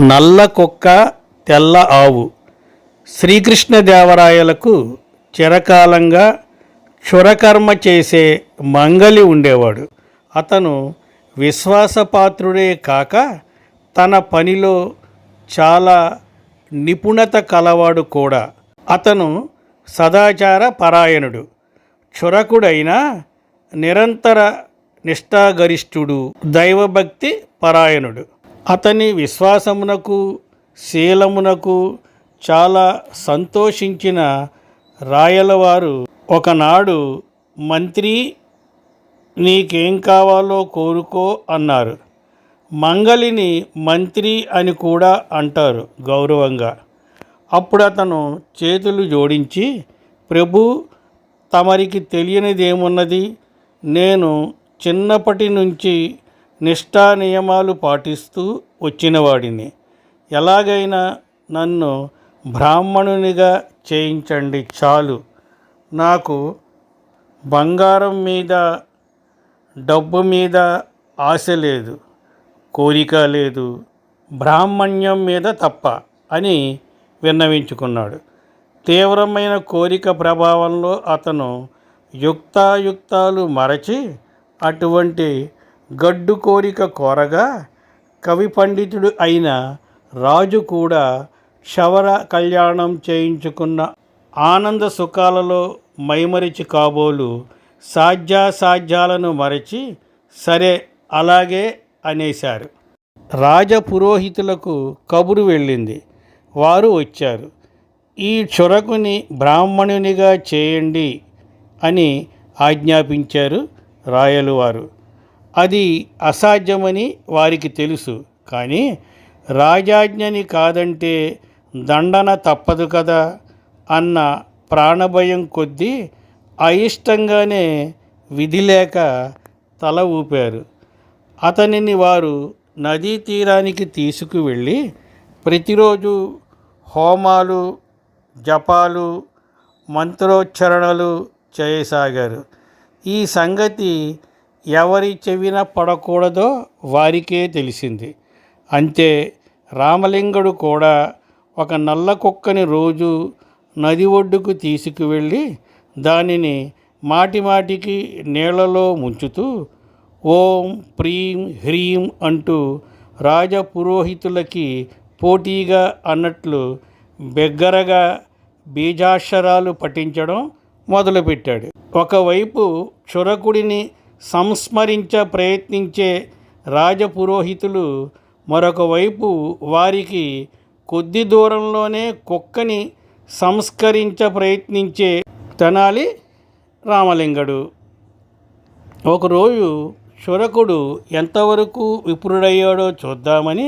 నల్ల కుక్క తెల్ల ఆవు. శ్రీకృష్ణదేవరాయలకు చిరకాలంగా క్షురకర్మ చేసే మంగలి ఉండేవాడు. అతను విశ్వాసపాత్రుడే కాక తన పనిలో చాలా నిపుణత కలవాడు కూడా. అతను సదాచార పరాయణుడు, క్షురకుడైన నిరంతర నిష్ఠాగరిష్ఠుడు, దైవభక్తి పరాయణుడు. అతని విశ్వాసమునకు శీలమునకు చాలా సంతోషించిన రాయలవారు ఒకనాడు, మంత్రి, నీకేం కావాలో కోరుకో అన్నారు. మంగలిని మంత్రి అని కూడా అంటారు గౌరవంగా. అప్పుడు అతను చేతులు జోడించి, ప్రభు, తమరికి తెలియనిదేమున్నది? నేను చిన్నప్పటి నుంచి నిష్ఠా నియమాలు పాటిస్తూ వచ్చినవాడిని. ఎలాగైనా నన్ను బ్రాహ్మణునిగా చేయించండి చాలు. నాకు బంగారం మీద, డబ్బు మీద ఆశ లేదు, కోరిక లేదు, బ్రాహ్మణ్యం మీద తప్ప అని విన్నవించుకున్నాడు. తీవ్రమైన కోరిక ప్రభావంలో అతను యుక్తాయుక్తాలు మరచి అటువంటి గడ్డు కోరిక కోరగా, కవి పండితుడు అయిన రాజు కూడా క్షవర కళ్యాణం చేయించుకున్న ఆనంద సుఖాలలో మైమరిచి కాబోలు సాధ్యాసాధ్యాలను మరచి సరే అలాగే అనేశారు. రాజపురోహితులకు కబురు వెళ్ళింది. వారు వచ్చారు. ఈ క్షురకుని బ్రాహ్మణునిగా చేయండి అని ఆజ్ఞాపించారు రాయలవారు. అది అసాధ్యమని వారికి తెలుసు. కానీ రాజాజ్ఞని కాదంటే దండన తప్పదు కదా అన్న ప్రాణభయం కొద్దీ అయిష్టంగానే విధి లేక తల ఊపారు. అతనిని వారు నదీ తీరానికి తీసుకువెళ్ళి ప్రతిరోజు హోమాలు, జపాలు, మంత్రోచ్చరణలు చేయసాగారు. ఈ సంగతి ఎవరి చెవిన పడకూడదో వారికే తెలిసింది. అంతే, రామలింగుడు కూడా ఒక నల్ల కుక్కని రోజు నది ఒడ్డుకు తీసుకువెళ్ళి దానిని మాటిమాటికి నీళ్లలో ముంచుతూ ఓం ప్రీం హ్రీం అంటూ రాజపురోహితులకి పోటీగా అన్నట్లు బిగ్గరగా బీజాక్షరాలు పఠించడం మొదలుపెట్టాడు. ఒకవైపు క్షురకుడిని సంస్మరించ ప్రయత్నించే రాజపురోహితులు, మరొక వైపు వారికి కొద్ది దూరంలోనే కుక్కని సంస్కరించ ప్రయత్నించే తెనాలి రామలింగడు. ఒకరోజు క్షురకుడు ఎంతవరకు విప్రుడయ్యాడో చూద్దామని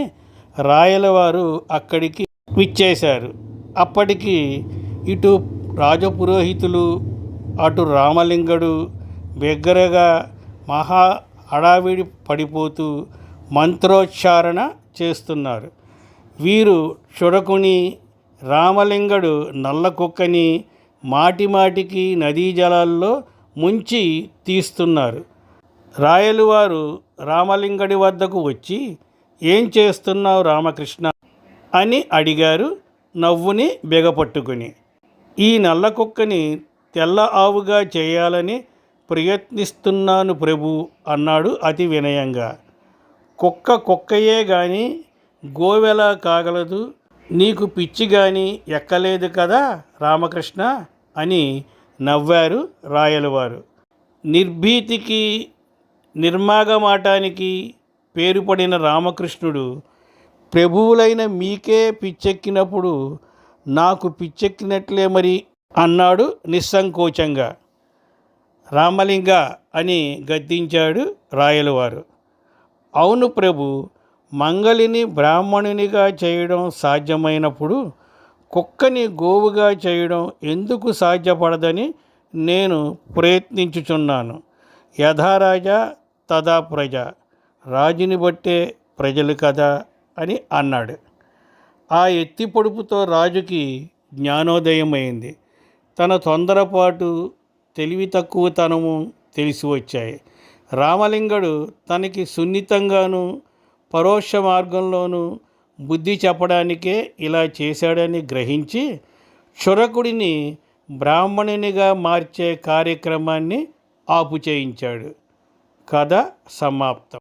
రాయలవారు అక్కడికి విచ్చేశారు. అప్పటికి ఇటు రాజపురోహితులు, అటు రామలింగడు బిగ్గరగా మహా హడావిడి పడిపోతూ మంత్రోచ్చారణ చేస్తున్నారు. వీరు క్షురకుని, రామలింగడు నల్ల కుక్కని మాటిమాటికి నదీ జలాల్లో ముంచి తీస్తున్నారు. రాయలవారు రామలింగడి వద్దకు వచ్చి, ఏం చేస్తున్నావు రామకృష్ణ అని అడిగారు నవ్వుని బిగపట్టుకుని. ఈ నల్ల కుక్కని తెల్ల ఆవుగా చేయాలని ప్రయత్నిస్తున్నాను ప్రభు అన్నాడు అతి వినయంగా. కుక్క కుక్కయే గాని గోవెలా కాగలదు, నీకు పిచ్చి గాని ఎక్కలేదు కదా రామకృష్ణ అని నవ్వారు రాయలవారు. నిర్భీతికి, నిర్మాగమాటానికి పేరుపడిన రామకృష్ణుడు, ప్రభువులైన మీకే పిచ్చెక్కినప్పుడు నాకు పిచ్చెక్కినట్లే మరి అన్నాడు నిస్సంకోచంగా. రామలింగ అని గద్దించాడు రాయలవారు. అవును ప్రభు, మంగలిని బ్రాహ్మణునిగా చేయడం సాధ్యమైనప్పుడు కుక్కని గోవుగా చేయడం ఎందుకు సాధ్యపడదని నేను ప్రయత్నించుచున్నాను. యథారాజా తదా ప్రజ, రాజుని బట్టే ప్రజలు కదా అని అన్నాడు. ఆ ఎత్తి పొడుపుతో రాజుకి జ్ఞానోదయమైంది. తన తొందరపాటు, తెలివి తక్కువతనము తెలిసి వచ్చాయి. రామలింగడు తనకి సున్నితంగాను, పరోక్ష మార్గంలోనూ బుద్ధి చెప్పడానికే ఇలా చేశాడని గ్రహించి క్షురకుడిని బ్రాహ్మణునిగా మార్చే కార్యక్రమాన్ని ఆపుచేయించాడు. కథ సమాప్తం.